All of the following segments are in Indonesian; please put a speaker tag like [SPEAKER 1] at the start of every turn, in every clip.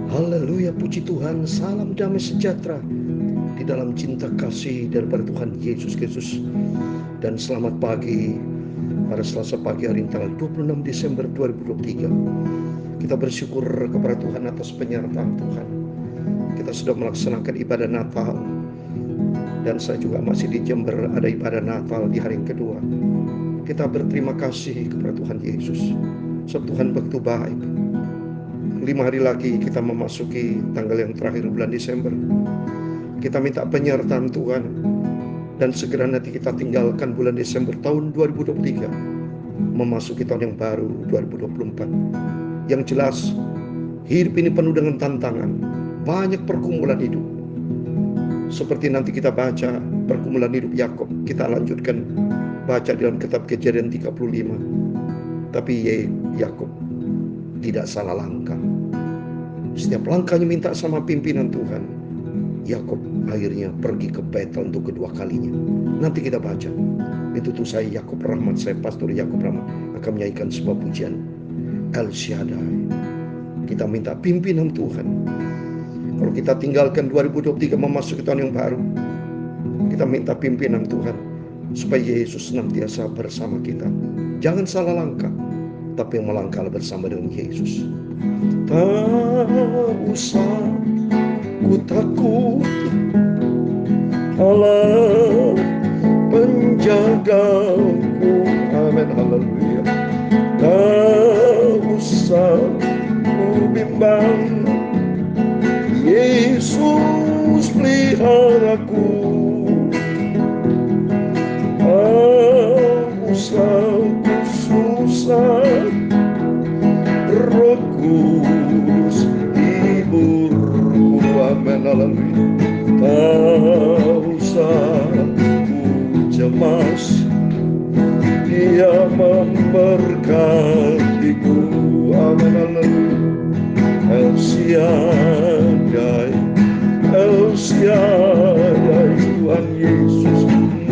[SPEAKER 1] Haleluya, puji Tuhan, salam damai sejahtera di dalam cinta kasih daripada Tuhan Yesus Kristus. Dan selamat pagi pada Selasa pagi hari ini tanggal 26 Desember 2023. Kita bersyukur kepada Tuhan atas penyertaan Tuhan. Kita sudah melaksanakan ibadah Natal, dan saya juga masih di Jember ada ibadah Natal di hari yang kedua. Kita berterima kasih kepada Tuhan Yesus, sebab Tuhan begitu baik. 5 hari lagi kita memasuki tanggal yang terakhir bulan Desember. Kita minta penyertaan Tuhan, dan segera nanti kita tinggalkan bulan Desember tahun 2023, memasuki tahun yang baru 2024. Yang jelas, hidup ini penuh dengan tantangan, banyak pergumulan hidup. Seperti nanti kita baca pergumulan hidup Yakub, kita lanjutkan baca dalam kitab Kejadian 35. Tapi Yakub tidak salah langkah. Setiap langkahnya minta sama pimpinan Tuhan. Yakub akhirnya pergi ke Betel untuk kedua kalinya. Nanti kita baca. Itu tuh saya Yakub Rahmat, saya Pastor Yakub Rahmat akan menyanyikan sebuah pujian El Shaddai. Kita minta pimpinan Tuhan. Kalau kita tinggalkan 2023 memasuki tahun yang baru, kita minta pimpinan Tuhan supaya Yesus senantiasa bersama kita. Jangan salah langkah, tapi melangkah bersama dengan Yesus. Tak usah ku takut, Allah penjagaku. Amin, haleluya. Tak usah ku bimbang, Yesus peliharaku. Tak usah ku susah, Roh Kudus hiburku. Amin, haleluya. Tak usah ku cemas, Dia memberkatiku. Amin, haleluya. El Shaddai, El Shaddai, Tuhan Yesus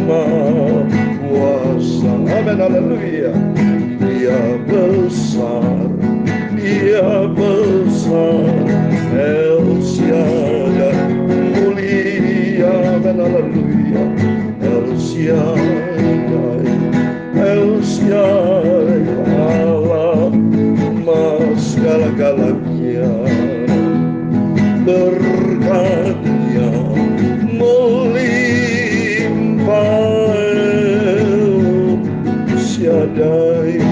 [SPEAKER 1] Maha Kuasa. Amin, haleluya. Dia besar, Dia besar, El Shaddai mulia. Amin, haleluya. El Shaddai, El Shaddai, Allah Mas segala-galanya. Berkat-Nya melimpah, El Shaddai.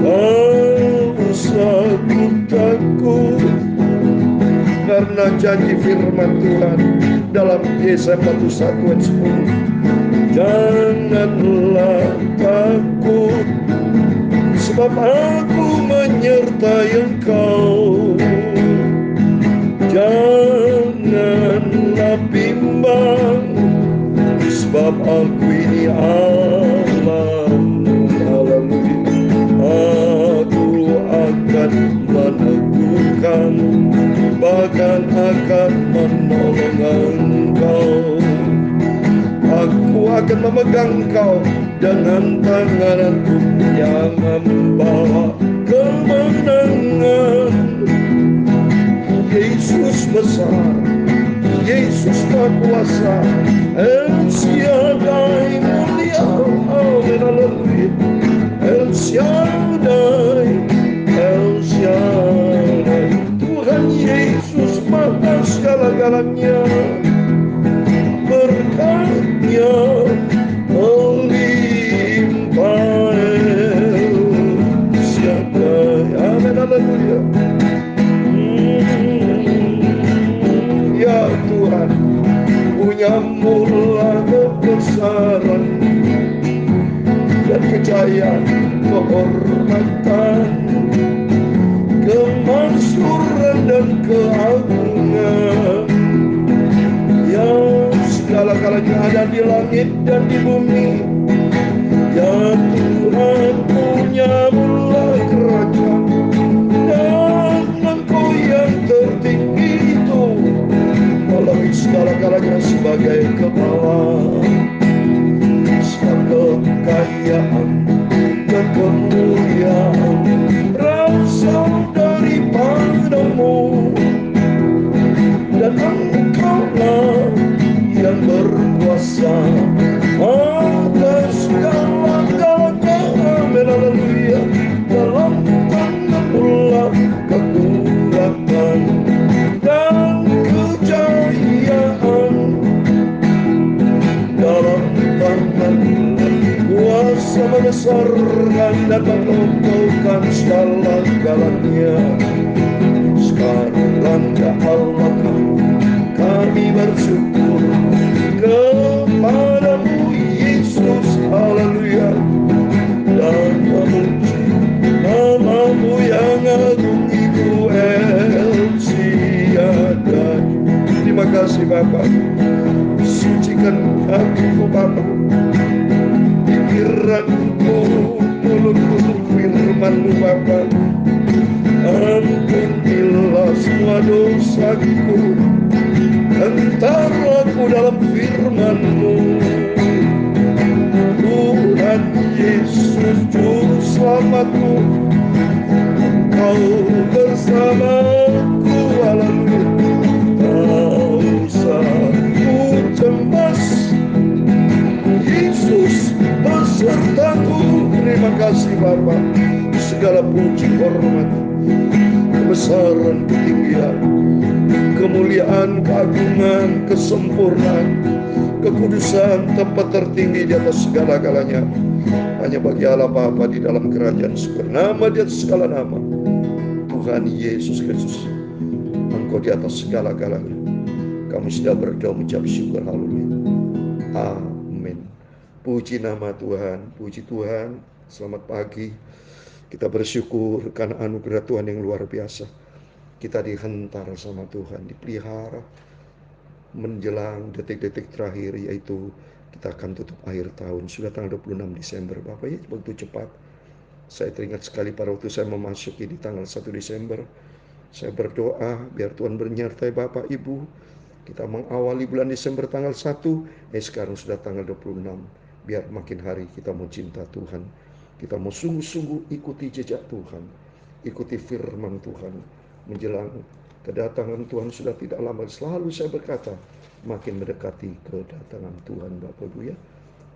[SPEAKER 1] Tak usah ku takut, karena janji firman Tuhan dalam Yesaya 41 ayat 10. Janganlah takut, sebab aku menyertai engkau. Janganlah bimbang, sebab aku ini Allahmu. Haleluya. Aku akan meneguhkanmu, bahkan akan menolong engkau. Aku akan memegang engkau dengan tanganku yang membawa kemenangan. Yesus besar, Yesus Maha Kuasa, El Shaddai mulia. Amin, haleluya. El Shaddai, El Shaddai, Tuhan Yesus Maha segala-galanya. Berkat-Nya melimpah, El Shaddai. Amin, haleluya. Ya Tuhan, punya mula kebesaran dan kejayaan, kehormatan, kemaksuran dan keagungan. Yang segala-galanya ada di langit dan di bumi. Ya Tuhan, punya mula kerajaan, dan Engkau yang tertinggi itu melalui segala-galanya sebagai kepala. Segala kekayaan dan kemuliaan berasal dari membesarkan dan mengukuhkan segala-galanya. Sekarang ya Allah, kami bersyukur kepadamu Yesus, haleluya, dan memuji namamu yang agung Ibu Elsiada. Terima kasih Bapa, sucikan hatiku Bapa, pikiranku, mulutku firman-Mu Bapa. Ampunilah semua dosaku, entarlah aku dalam firman-Mu. Tuhan Yesus Juru Selamatku, Engkau bersamaku, haleluya. Tak usah ku cemas, Yesus besertaku. Terima kasih Bapa, segala puji, hormat, kebesaran, ketinggian, kemuliaan, keagungan, kesempurnaan, kekudusan, tempat tertinggi di atas segala-galanya hanya bagi Allah Bapa di dalam kerajaan surga. Nama di atas segala nama, Tuhan Yesus Kristus, Engkau di atas segala-galanya. Kami sudah berdoa mengucap syukur, haleluya, amin. Puji nama Tuhan, puji Tuhan. Selamat pagi. Kita bersyukur karena anugerah Tuhan yang luar biasa. Kita dihentar sama Tuhan, dipelihara menjelang detik-detik terakhir, yaitu kita akan tutup akhir tahun. Sudah tanggal 26 Desember Bapak ya, begitu cepat. Saya teringat sekali pada waktu saya memasuki di tanggal 1 Desember. Saya berdoa biar Tuhan menyertai Bapak Ibu. Kita mengawali bulan Desember tanggal 1, sekarang sudah tanggal 26. Biar makin hari kita mau cinta Tuhan. Kita mau sungguh-sungguh ikuti jejak Tuhan, ikuti firman Tuhan. Menjelang kedatangan Tuhan sudah tidak lama. Selalu saya berkata, makin mendekati kedatangan Tuhan Bapak Ibu ya.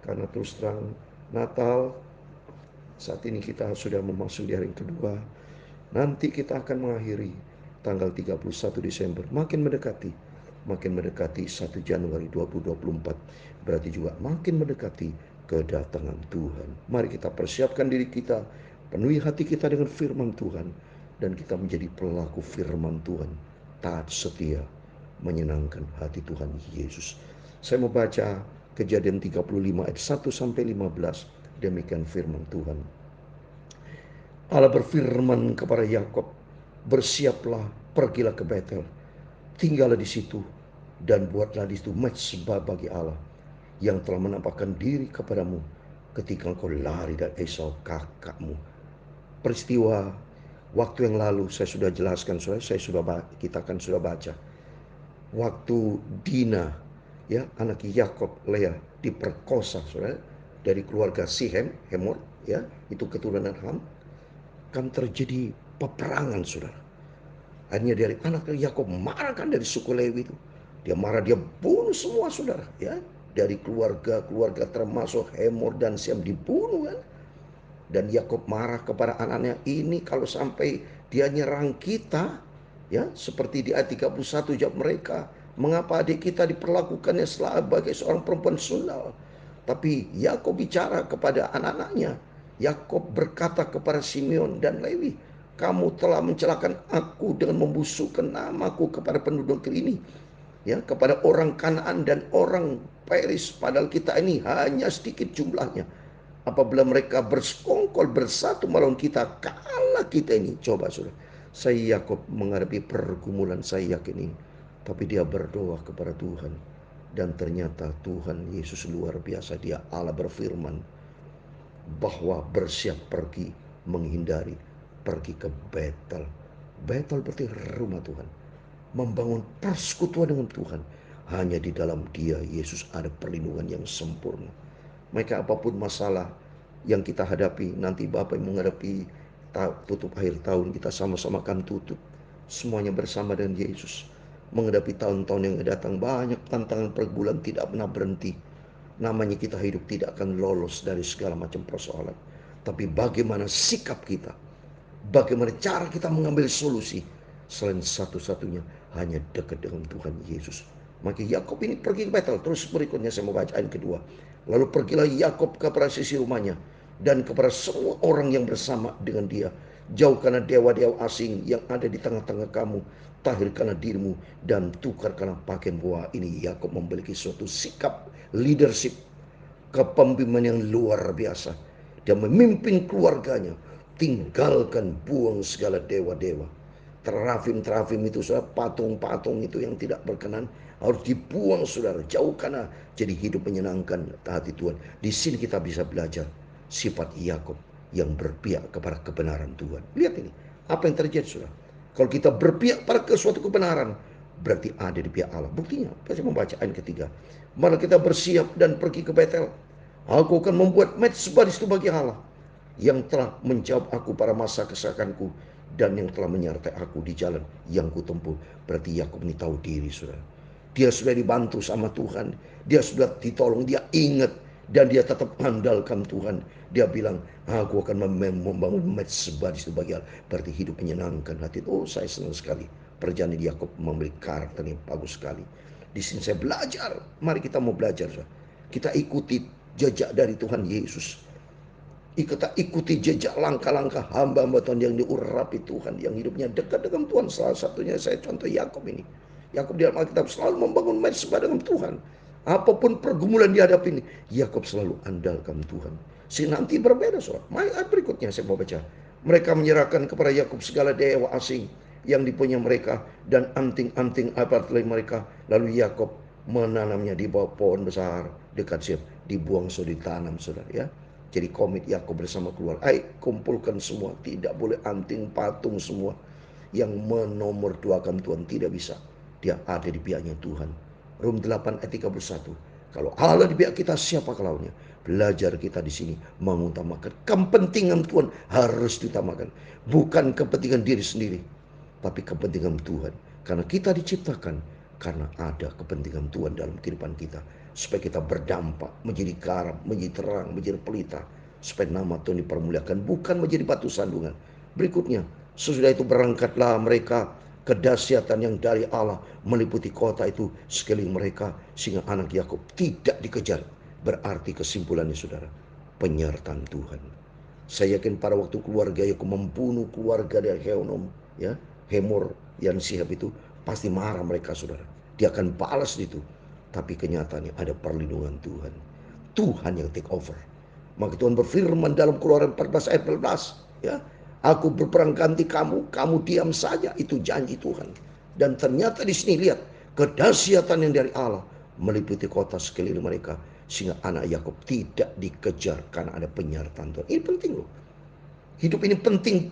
[SPEAKER 1] Karena terus terang Natal, saat ini kita sudah memasuki hari yang kedua. Nanti kita akan mengakhiri tanggal 31 Desember. Makin mendekati 1 Januari 2024. Berarti juga makin mendekati kedatangan Tuhan. Mari kita persiapkan diri kita, penuhi hati kita dengan firman Tuhan, dan kita menjadi pelaku firman Tuhan, taat setia, menyenangkan hati Tuhan Yesus. Saya mau baca Kejadian 35 ayat 1 sampai 15. Demikian firman Tuhan. Allah berfirman kepada Yakub, bersiaplah, pergilah ke Betel, tinggallah di situ, dan buatlah di situ mezbah bagi Allah yang telah menampakkan diri kepadamu ketika engkau lari dari Esau kakakmu. Peristiwa waktu yang lalu saya sudah jelaskan, kita kan sudah baca. Waktu Dina, ya, anak Yakub Leah diperkosa, saudara, dari keluarga Hemor, ya, itu keturunan Ham, kan terjadi peperangan, saudara. Akhirnya dari anak Yakub marah kan, dari suku Lewi itu. Dia marah, dia bunuh semua, saudara, ya. Dari keluarga termasuk Hemor dan Siam dibunuh kan. Dan Yakub marah kepada anaknya, ini kalau sampai dia nyerang kita, ya, seperti di ayat 31 jawab mereka, mengapa adik kita diperlakukannya sebagai seorang perempuan sundal? Tapi Yakub bicara kepada anak-anaknya. Yakub berkata kepada Simeon dan Lewi, kamu telah mencelakakan aku dengan membusukkan namaku kepada penduduk ini, ya, kepada orang Kanaan dan orang Peris, padahal kita ini hanya sedikit jumlahnya. Apabila mereka bersekongkol bersatu melawan kita, kalah kita ini. Coba saudara, saya Yakub menghadapi pergumulan saya yakin ini, tapi dia berdoa kepada Tuhan, dan ternyata Tuhan Yesus luar biasa. Dia Allah berfirman bahwa bersiap pergi, menghindari, pergi ke Betel. Betel berarti rumah Tuhan, membangun persekutuan dengan Tuhan. Hanya di dalam Dia Yesus ada perlindungan yang sempurna. Maka apapun masalah yang kita hadapi, nanti Bapak yang menghadapi tutup akhir tahun, kita sama-sama akan tutup semuanya bersama dengan Yesus. Menghadapi tahun-tahun yang datang, banyak tantangan pergumulan tidak pernah berhenti. Namanya kita hidup tidak akan lolos dari segala macam persoalan. Tapi bagaimana sikap kita, bagaimana cara kita mengambil solusi, selain satu-satunya hanya dekat dengan Tuhan Yesus. Maka Yakub ini pergi ke Betel. Terus berikutnya saya mau baca ayat kedua. Lalu pergilah Yakub ke sisi rumahnya. dan kepada semua orang yang bersama dengan dia. Jauhkanlah dewa-dewa asing yang ada di tengah-tengah kamu. Tahirkanlah dirimu dan tukarkanlah pakaian buah ini. Yakub memiliki suatu sikap leadership, kepemimpinan yang luar biasa. Dia memimpin keluarganya. Tinggalkan, buang segala dewa-dewa. Terafim-terafim itu, saudara, patung-patung itu yang tidak berkenan harus dibuang, saudara. Jauhkanlah, jadi hidup menyenangkan hati Tuhan. Di sini kita bisa belajar sifat Yakub yang berpihak kepada kebenaran Tuhan. Lihat ini, apa yang terjadi, saudara. Kalau kita berpihak pada suatu kebenaran, berarti ada di pihak Allah. Buktinya, saya membaca ayat ketiga. Malah kita bersiap dan pergi ke Betel. Aku akan membuat mezbah di situ bagi Allah, yang telah menjawab aku pada masa kesesakanku, dan yang telah menyertai aku di jalan yang kutempuh. Berarti Yakub ini tahu diri, saudara. Dia sudah dibantu sama Tuhan. Dia sudah ditolong. Dia ingat. Dan dia tetap mengandalkan Tuhan. Dia bilang, aku akan membangun mezbah di situ bagi Allah. Berarti hidup menyenangkan hati. Oh, saya senang sekali. Perjalanan Yakub memiliki karakter yang bagus sekali. Di sini saya belajar. Mari kita mau belajar, saudara. Kita ikuti jejak dari Tuhan Yesus. Kita ikuti jejak langkah-langkah hamba-hamba Tuhan yang diurapi Tuhan, yang hidupnya dekat dengan Tuhan. Salah satunya saya contoh Yakub ini. Yakub di dalam Alkitab selalu membangun mezbah dengan Tuhan. Apapun pergumulan dihadapi ini, Yakub selalu andalkan Tuhan. Nanti berbeda, soal. Ayat berikutnya saya mau baca. Mereka menyerahkan kepada Yakub segala dewa asing yang dipunya mereka dan anting-anting apartemen mereka. Lalu Yakub menanamnya di bawah pohon besar dekat Siem. Dibuang, sudah ditanam, saudara, ya. Jadi komit Yakub bersama keluarga. Ayo kumpulkan semua. Tidak boleh anting patung semua yang menomorduakan Tuhan. Tidak bisa. Dia ada di pihaknya Tuhan. Rom 8 ayat 31. Kalau Allah di pihak kita, siapa lawannya? Belajar kita di sini mengutamakan kepentingan Tuhan harus diutamakan. Bukan kepentingan diri sendiri, tapi kepentingan Tuhan. Karena kita diciptakan karena ada kepentingan Tuhan dalam kehidupan kita. Supaya kita berdampak, menjadi garam, menjadi terang, menjadi pelita. Supaya nama Tuhan dipermuliakan, bukan menjadi batu sandungan. Berikutnya, sesudah itu berangkatlah mereka ke dahsyatan yang dari Allah meliputi kota itu sekeliling mereka, sehingga anak Yakub tidak dikejar. Berarti kesimpulannya, saudara, penyertaan Tuhan. Saya yakin pada waktu keluarga Yakub membunuh keluarga dari Heonom, ya, Hemor yang Sihab itu, pasti marah mereka, saudara. Dia akan balas itu. Tapi kenyataannya ada perlindungan Tuhan. Tuhan yang take over. Maka Tuhan berfirman dalam Keluaran 14 ayat 14, ya, aku berperang ganti kamu, kamu diam saja. Itu janji Tuhan. Dan ternyata di sini lihat kedahsyatan yang dari Allah meliputi kota sekeliling mereka, sehingga anak Yakub tidak dikejar karena ada penyertaan Tuhan. Ini penting loh. Hidup ini penting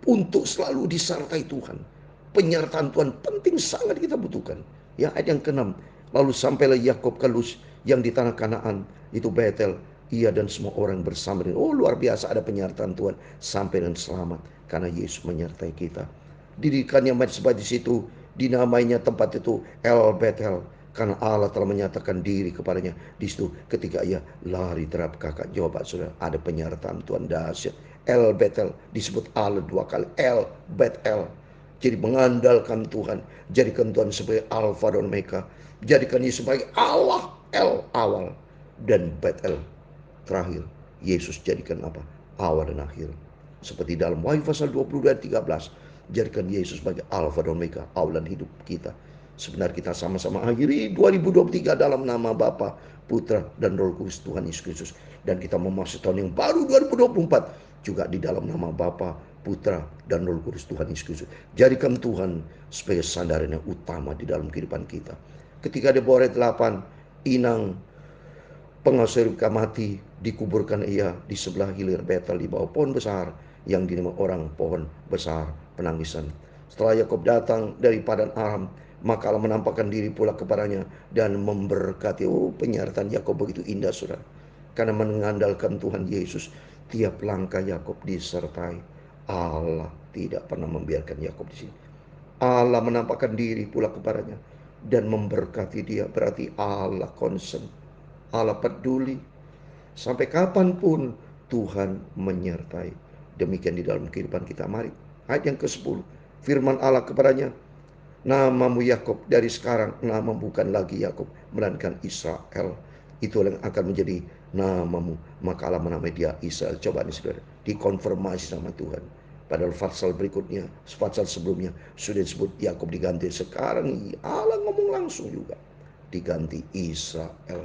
[SPEAKER 1] untuk selalu disertai Tuhan. Penyertaan Tuhan penting, sangat kita butuhkan. Ya, ayat yang ke-6. Lalu sampailah Yakub ke Luz yang di tanah Kanaan, itu Betel. Ia dan semua orang bersama dengan, oh luar biasa, ada penyertaan Tuhan sampai dan selamat karena Yesus menyertai kita. Dirikannya mezbah di situ, dinamainya tempat itu El Betel, karena Allah telah menyatakan diri kepadanya di situ ketika ia lari terhadap kakak. Coba saudara, ada penyertaan Tuhan dahsyat. El Betel disebut Allah 2 kali, El Betel. Jadi mengandalkan Tuhan, jadikan Tuhan sebagai Alfa dan Omega, jadikan Yesus sebagai Allah, El awal, dan Betel terakhir. Yesus jadikan apa? Awal dan akhir. Seperti dalam Wahyu pasal 22 ayat 13, jadikan Yesus sebagai Alfa dan Omega, awal dan hidup kita. Sebenarnya kita sama-sama akhiri 2023 dalam nama Bapa, Putra, dan Roh Kudus Tuhan Yesus Kristus. Dan kita memasuki tahun yang baru 2024 juga di dalam nama Bapa, Putra, dan Roh Kudus Tuhan Yesus Kristus. Jadikan Tuhan sebagai sandaran yang utama di dalam kehidupan kita. Ketika di bawah ayat 8, inang pengasuh mati, dikuburkan ia di sebelah hilir Betel di bawah pohon besar yang dinamai orang pohon besar penangisan. Setelah Yakub datang dari padang Aram, maka Allah menampakkan diri pula kepadanya dan memberkati. Oh, penyertaan Yakub begitu indah, saudara. Karena mengandalkan Tuhan Yesus, tiap langkah Yakub disertai. Allah tidak pernah membiarkan Yakub di sini. Allah menampakkan diri pula kepadanya dan memberkati dia. Berarti Allah concern, Allah peduli. Sampai kapanpun Tuhan menyertai. Demikian di dalam kehidupan kita. Mari, ayat yang ke-10. Firman Allah kepadanya, namamu Yakub, dari sekarang namamu bukan lagi Yakub, melainkan Israel. Itu yang akan menjadi namamu, maka Allah menamai dia Israel. Coba nih saudara, dikonfirmasi sama Tuhan. Padahal pasal berikutnya, pasal sebelumnya sudah disebut Yakub diganti. Sekarang Allah ngomong langsung juga, diganti Israel,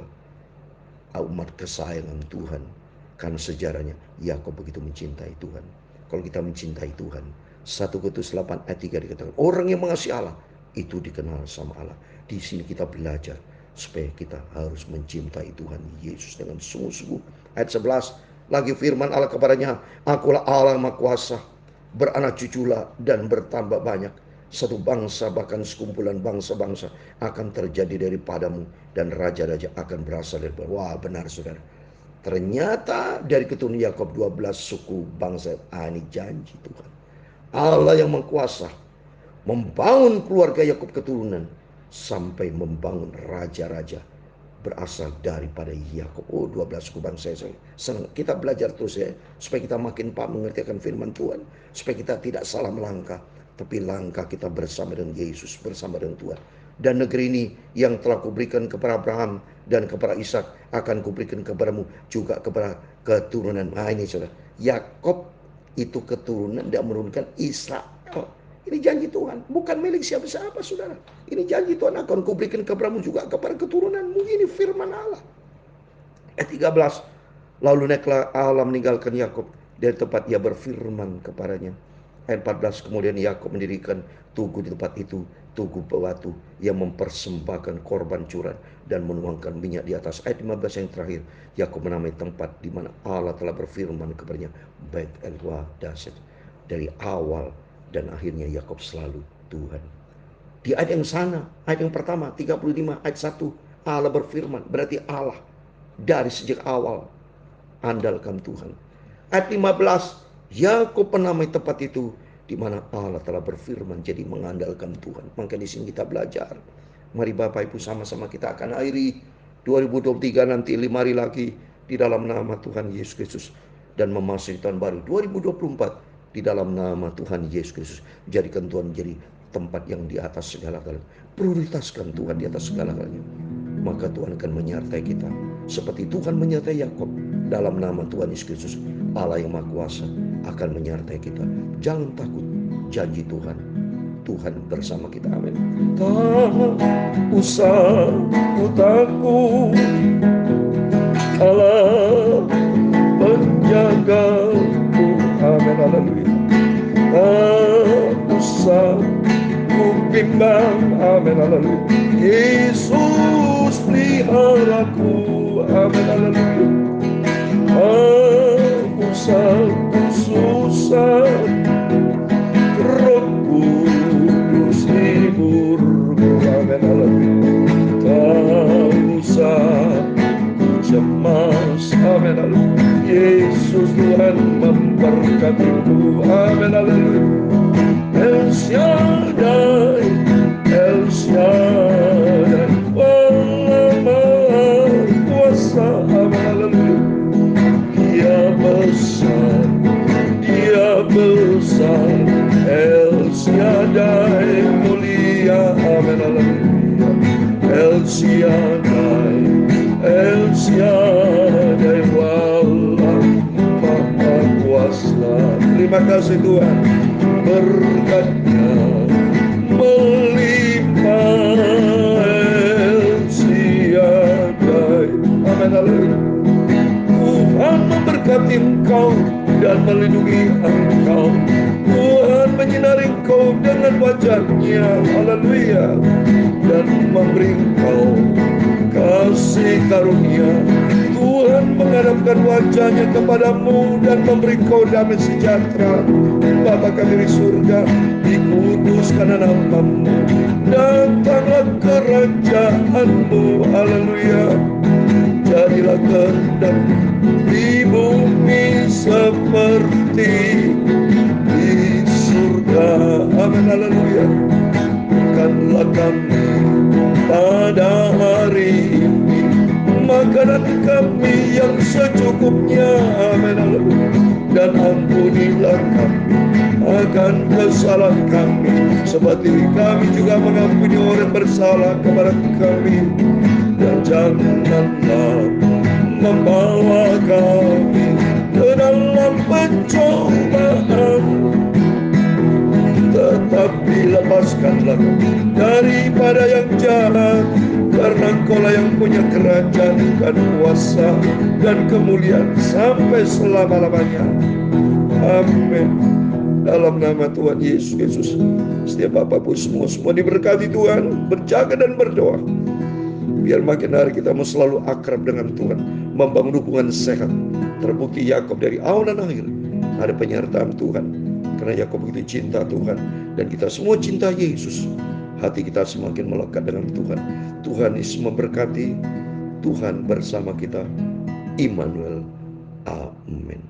[SPEAKER 1] umat kesayangan Tuhan. Karena sejarahnya Yakub begitu mencintai Tuhan. Kalau kita mencintai Tuhan, 1 Korintus 8 ayat 3 dikatakan, orang yang mengasihi Allah itu dikenal sama Allah. Di sini kita belajar supaya kita harus mencintai Tuhan Yesus dengan sungguh-sungguh. Ayat 11 lagi firman Allah kepadanya, akulah Allah Maha Kuasa, beranak cuculah dan bertambah banyak. Satu bangsa bahkan sekumpulan bangsa-bangsa akan terjadi daripadamu, dan raja-raja akan berasal dari bawah. Wah, benar saudara. Ternyata dari keturunan Yakub 12 suku bangsa. Ini janji Tuhan. Allah yang mengkuasa membangun keluarga Yakub keturunan sampai membangun raja-raja berasal daripada Yakub. 12 suku bangsa. Saya senang kita belajar terus ya, supaya kita makin paham mengerti akan firman Tuhan, supaya kita tidak salah melangkah, tapi langkah kita bersama dengan Yesus, bersama dengan Tuhan. Dan negeri ini yang telah kuberikan kepada Abraham dan kepada Ishak akan kuberikan kepadamu juga kepada keturunan. Ini saudara, Yakub itu keturunan dan menurunkan Israel. Ini janji Tuhan, bukan milik siapa-siapa saudara. Ini janji Tuhan, akan kuberikan kepadamu juga kepada keturunanmu. Ini firman Allah. Ayat 13, lalu naiklah Allah meninggalkan Yakub dari tempat ia berfirman kepadanya. Ayat 14, kemudian Yakub mendirikan tugu di tempat itu, tugu batu yang mempersembahkan korban curahan dan menuangkan minyak di atas. Ayat 15 yang terakhir, Yakub menamai tempat di mana Allah telah berfirman kepadanya, Bait El Wahdaset. Dari awal dan akhirnya Yakub selalu Tuhan. Di ayat yang sana, ayat yang pertama 35 ayat 1, Allah berfirman, berarti Allah dari sejak awal andalkan Tuhan. Ayat 15, Yakub menamai tempat itu di mana Allah telah berfirman, jadi mengandalkan Tuhan. Maka di sini kita belajar. Mari Bapak Ibu sama-sama kita akan akhiri 2023 nanti 5 hari lagi di dalam nama Tuhan Yesus Kristus, dan memasuki tahun baru 2024 di dalam nama Tuhan Yesus Kristus. Jadikan Tuhan menjadi tempat yang di atas segala-galanya. Prioritaskan Tuhan di atas segala-galanya. Maka Tuhan akan menyertai kita. Seperti Tuhan menyertai Yakub. Dalam nama Tuhan Yesus Kristus, Allah yang Maha Kuasa akan menyertai kita. Jangan takut, janji Tuhan. Tuhan bersama kita. Amin. Tak usah ku takut, Allah penjagaku. Amin. Haleluya. Tak usah ku bimbang. Amin. Haleluya. Yesus peliharaku. Amin. Haleluya. Tak usah ku susah, Roh Kudus hiburku. Amin. Haleluya. Tak usah ku cemas. Amin. Haleluya. Yesus Tuhan memberkatiku. Amin. Haleluya. El Shaddai, El Shaddai, Allah Maha Kuasa. Amin. Haleluya. Dia besar, Dia besar. El Shaddai mulia. Amin. Haleluya. El Shaddai, El Shaddai, Allah Maha Kuasa. Terima kasih Tuhan, berkat-Nya melimpah. El Shaddai. Amin. Haleluya. Tuhan memberkati engkau dan melindungi engkau. Tuhan menyinari engkau dengan wajah-Nya. Haleluya. Dan memberi engkau kasih karunia. Tuhan menghadapkan wajah-Nya kepadamu dan memberi kau damai sejahtera. Bapa kami di surga, dikuduskan namamu, datanglah kerajaan-Mu. Haleluya. Jadilah kehendak di bumi seperti di surga. Amin. Haleluya. Makanlah kami pada hari ini makanan kami yang secukupnya. Amin. Haleluya. Dan ampunilah kami akan kesalahan kami, seperti kami juga mengampuni orang bersalah kepada kami. Dan janganlah membawa kami ke dalam pencobaan. Tetapi lepaskanlah kami daripada yang jahat, karena Engkaulah yang punya kerajaan dan kuasa dan kemuliaan sampai selama-lamanya. Amin. Dalam nama Tuhan Yesus Kristus, setiap apapun semua diberkati Tuhan, berjaga dan berdoa. Biar makin hari kita mau selalu akrab dengan Tuhan, membangun hubungan sehat. Terbukti Yakub dari awal dan akhir ada penyertaan Tuhan, karena Yakub begitu cinta Tuhan dan kita semua cinta Yesus. Hati kita semakin melekat dengan Tuhan. Tuhan Yesus memberkati. Tuhan bersama kita. Immanuel. Amin.